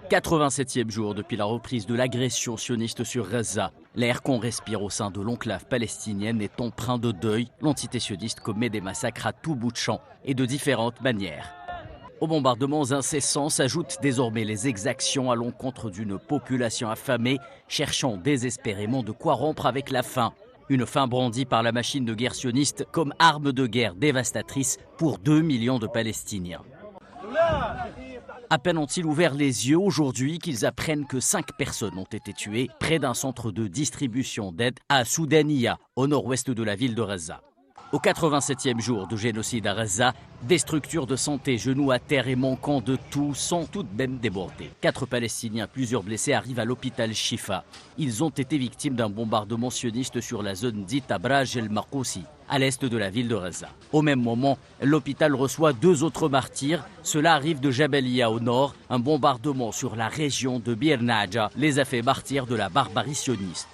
87e jour depuis la reprise de l'agression sioniste sur Gaza. L'air qu'on respire au sein de l'enclave palestinienne est empreint de deuil. L'entité sioniste commet des massacres à tout bout de champ et de différentes manières. Aux bombardements incessants s'ajoutent désormais les exactions à l'encontre d'une population affamée, cherchant désespérément de quoi rompre avec la faim. Une faim brandie par la machine de guerre sioniste comme arme de guerre dévastatrice pour 2 millions de Palestiniens. À peine ont-ils ouvert les yeux aujourd'hui qu'ils apprennent que 5 personnes ont été tuées près d'un centre de distribution d'aide à Soudania, au nord-ouest de la ville de Gaza. Au 87e jour de génocide à Gaza, des structures de santé genoux à terre et manquant de tout sont tout de même débordées. 4 Palestiniens, plusieurs blessés arrivent à l'hôpital Shifa. Ils ont été victimes d'un bombardement sioniste sur la zone dite Abraj el-Markoussi, à l'est de la ville de Gaza. Au même moment, l'hôpital reçoit 2 autres martyrs. Cela arrive de Jabalia au nord. Un bombardement sur la région de Bir Naja les a fait martyrs de la barbarie sioniste.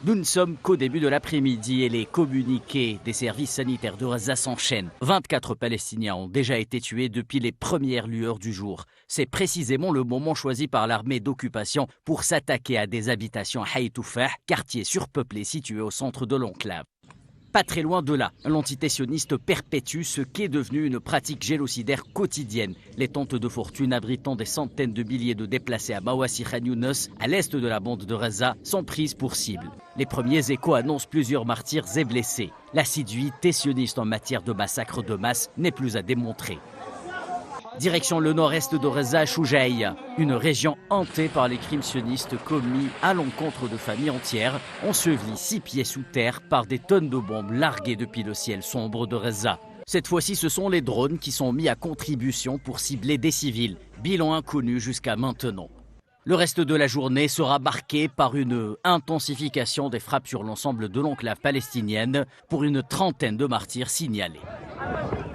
Nous ne sommes qu'au début de l'après-midi et les communiqués des services sanitaires de Gaza s'enchaînent. 24 Palestiniens ont déjà été tués depuis les premières lueurs du jour. C'est précisément le moment choisi par l'armée d'occupation pour s'attaquer à des habitations à Haïtoufah, quartier surpeuplé situé au centre de l'enclave. Pas très loin de là, l'entité sioniste perpétue ce qu'est devenu une pratique génocidaire quotidienne. Les tentes de fortune abritant des centaines de milliers de déplacés à Mawassi Khan Younes, à l'est de la bande de Gaza, sont prises pour cible. Les premiers échos annoncent plusieurs martyrs et blessés. L'assiduité sioniste en matière de massacres de masse n'est plus à démontrer. Direction le nord-est de Gaza, Choujaï, une région hantée par les crimes sionistes commis à l'encontre de familles entières, ensevelies 6 pieds sous terre par des tonnes de bombes larguées depuis le ciel sombre de Gaza. Cette fois-ci, ce sont les drones qui sont mis à contribution pour cibler des civils, bilan inconnu jusqu'à maintenant. Le reste de la journée sera marqué par une intensification des frappes sur l'ensemble de l'enclave palestinienne pour une trentaine de martyrs signalés.